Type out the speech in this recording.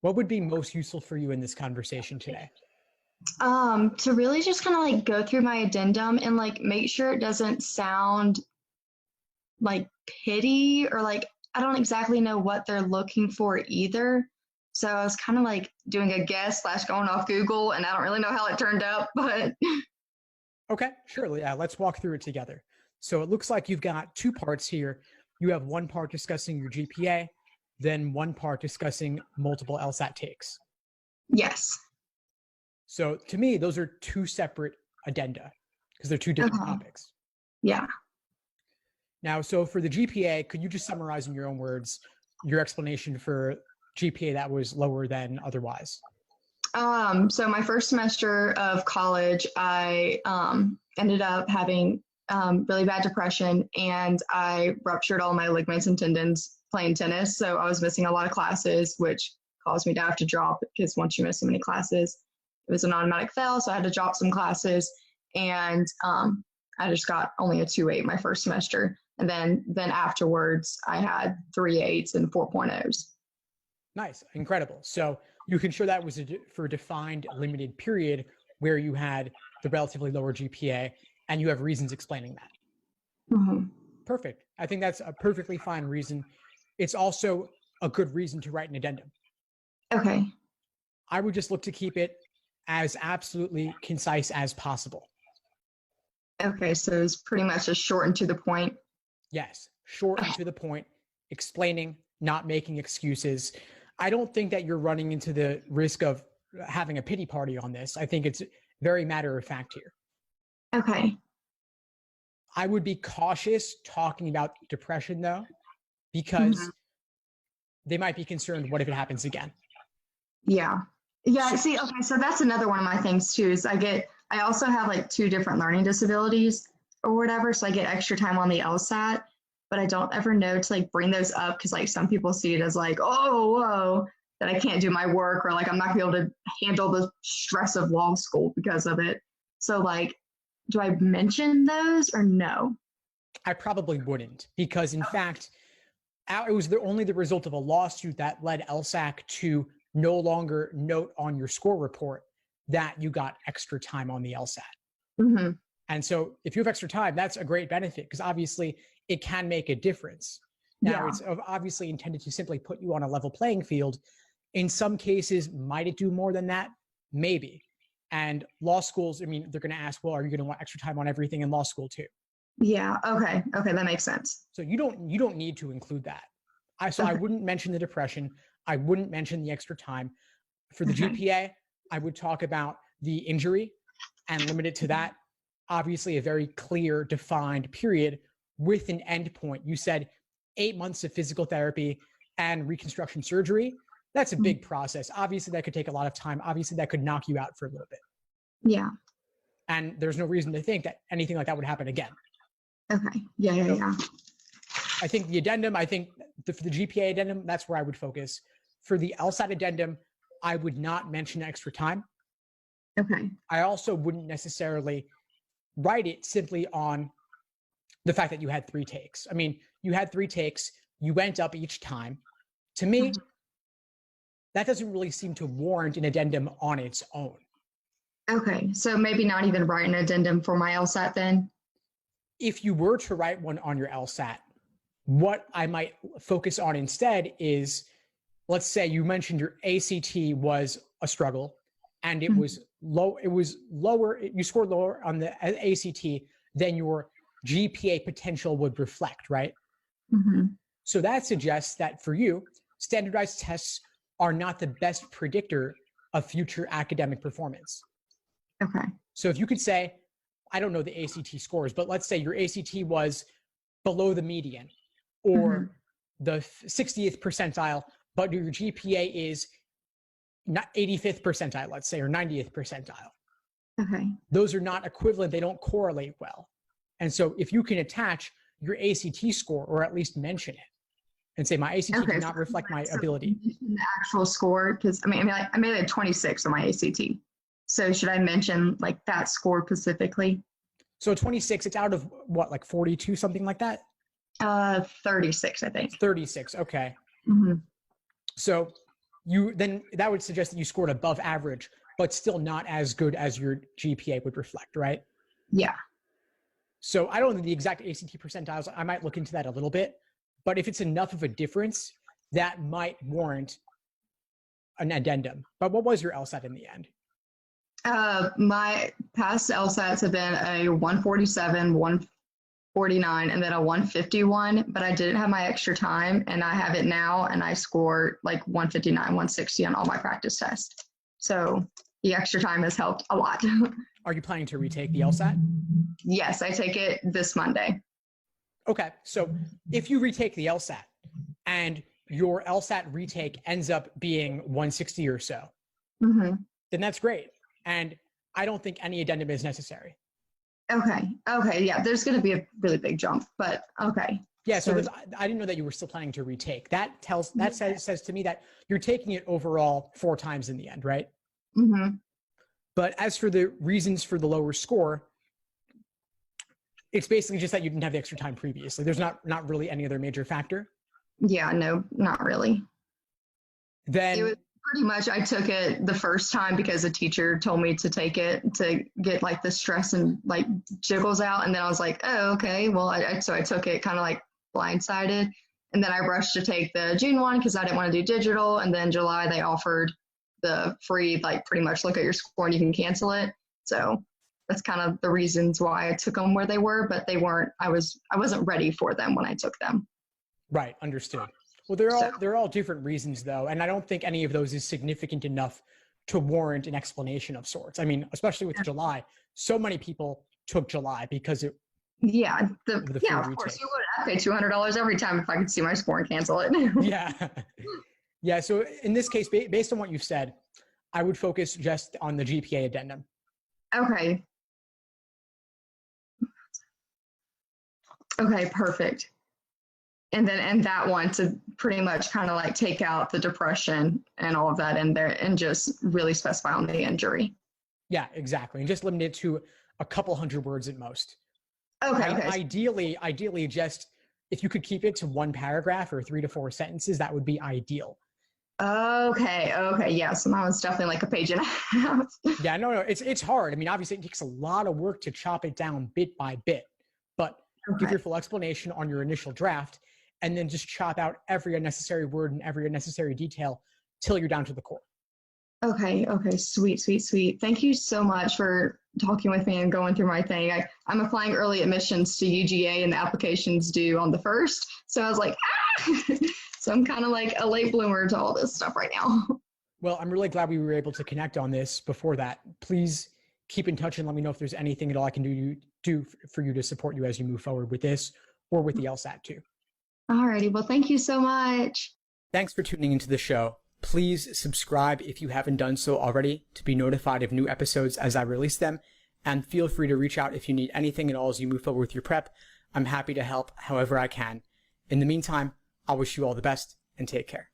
What would be most useful for you in this conversation today? To really just kind of like go through my addendum and like make sure it doesn't sound like pity or like I don't exactly know what they're looking for either. So I was kind of like doing a guess slash going off Google, and I don't really know how it turned out, but Okay, sure. Yeah, let's walk through it together. So it looks like you've got two parts here. You have one part discussing your GPA, then one part discussing multiple LSAT takes. yes. So to me, those are two separate addenda because they're two different Okay. topics. Yeah. Now, so for the GPA, could you just summarize in your own words your explanation for GPA that was lower than otherwise? So my first semester of college, I ended up having really bad depression, and I ruptured all my ligaments and tendons playing tennis. So I was missing a lot of classes, which caused me to have to drop because once you miss so many classes, it was an automatic fail. So I had to drop some classes, and I just got only a 2.8 my first semester. And then afterwards, I had 3.8s and 4.0s. Nice, incredible. So you can show that was for a defined limited period where you had the relatively lower GPA and you have reasons explaining that. Mm-hmm. Perfect. I think that's a perfectly fine reason. It's also a good reason to write an addendum. Okay. I would just look to keep it as absolutely concise as possible. Okay. So it's pretty much just short and to the point. Yes, short and to the point, explaining, not making excuses. I don't think that you're running into the risk of having a pity party on this. I think it's very matter of fact here. Okay. I would be cautious talking about depression though, because they might be concerned, what if it happens again? Yeah. Yeah. See, okay. So that's another one of my things too, is I also have like 2 different learning disabilities or whatever. So I get extra time on the LSAT, but I don't ever know to like bring those up because like some people see it as like, oh, whoa, that I can't do my work or like I'm not gonna be able to handle the stress of law school because of it. So like, do I mention those or no? I probably wouldn't, because in fact, it was only the result of a lawsuit that led LSAC to no longer note on your score report that you got extra time on the LSAT. Mm-hmm. And so if you have extra time, that's a great benefit because obviously it can make a difference. Now, it's obviously intended to simply put you on a level playing field. In some cases, might it do more than that? Maybe. And law schools, I mean, they're going to ask, well, are you going to want extra time on everything in law school too? Yeah. Okay. Okay. That makes sense. So you don't need to include that. I wouldn't mention the depression. I wouldn't mention the extra time. For the GPA, I would talk about the injury and limit it to that. Obviously, a very clear, defined period with an endpoint. You said 8 months of physical therapy and reconstruction surgery. That's a big process. Obviously, that could take a lot of time. Obviously, that could knock you out for a little bit. Yeah. And there's no reason to think that anything like that would happen again. Okay. Yeah. I think the addendum, for the GPA addendum, that's where I would focus. For the LSAT addendum, I would not mention extra time. Okay. I also wouldn't necessarily write it simply on the fact that you had 3 takes. I mean, you had 3 takes, you went up each time. To me, that doesn't really seem to warrant an addendum on its own. Okay. So maybe not even write an addendum for my LSAT then? If you were to write one on your LSAT, what I might focus on instead is, let's say you mentioned your ACT was a struggle and it was lower, you scored lower on the ACT than your GPA potential would reflect, right? Mm-hmm. So that suggests that for you, standardized tests are not the best predictor of future academic performance. Okay. So if you could say, I don't know the ACT scores, but let's say your ACT was below the median or the 60th percentile, but your GPA is not 85th percentile, let's say, or 90th percentile. Okay. Those are not equivalent. They don't correlate well. And so if you can attach your ACT score or at least mention it and say, my ACT did not reflect my ability. The actual score, because I made a 26 on my ACT. So should I mention like that score specifically? So 26, it's out of what, like 42, something like that? 36, I think. 36. Okay. Mm-hmm. So then that would suggest that you scored above average, but still not as good as your GPA would reflect, right? Yeah. So I don't know the exact ACT percentiles. I might look into that a little bit, but if it's enough of a difference, that might warrant an addendum. But what was your LSAT in the end? My past LSATs have been a 147, 149, and then a 151, but I didn't have my extra time, and I have it now, and I scored like 159, 160 on all my practice tests. So the extra time has helped a lot. Are you planning to retake the LSAT? Yes, I take it this Monday. Okay, so if you retake the LSAT and your LSAT retake ends up being 160 or so, Mm-hmm. then that's great. And I don't think any addendum is necessary. Okay. Yeah, there's going to be a really big jump, but okay. Yeah, so I didn't know that you were still planning to retake. That says to me that you're taking it overall 4 times in the end, right? Mm-hmm. But as for the reasons for the lower score, it's basically just that you didn't have the extra time previously. There's not really any other major factor. Yeah, no, not really. Then it was pretty much, I took it the first time because a teacher told me to take it to get like the stress and like jiggles out. And then I was like, oh, okay. Well, so I took it kind of like blindsided. And then I rushed to take the June one because I didn't want to do digital. And then July, they offered the free, like pretty much look at your score and you can cancel it. So that's kind of the reasons why I took them where they were, but they weren't, I wasn't ready for them when I took them. Right. Understood. Well, they're all different reasons though. And I don't think any of those is significant enough to warrant an explanation of sorts. I mean, especially with July, so many people took July because it. Yeah. Of course you would. I'd pay $200 every time if I could see my score and cancel it. Yeah. Yeah. So in this case, based on what you've said, I would focus just on the GPA addendum. Okay. Okay, perfect. And that one to pretty much kind of like take out the depression and all of that in there and just really specify on the injury. Yeah, exactly. And just limit it to a couple hundred words at most. Okay. Ideally, just if you could keep it to 1 paragraph or 3 to 4 sentences, that would be ideal. Okay. Yeah. So mine was definitely like a page and a half. Yeah, no, it's hard. I mean, obviously it takes a lot of work to chop it down bit by bit, but give your full explanation on your initial draft and then just chop out every unnecessary word and every unnecessary detail till you're down to the core. Okay. Sweet. Thank you so much for talking with me and going through my thing. I'm applying early admissions to UGA and the applications due on the 1st. So I was like, So I'm kind of like a late bloomer to all this stuff right now. Well, I'm really glad we were able to connect on this before that. Please keep in touch and let me know if there's anything at all I can do for you to support you as you move forward with this or with the LSAT too. Alrighty. Well, thank you so much. Thanks for tuning into the show. Please subscribe if you haven't done so already to be notified of new episodes as I release them. And feel free to reach out if you need anything at all as you move forward with your prep. I'm happy to help however I can. In the meantime, I wish you all the best and take care.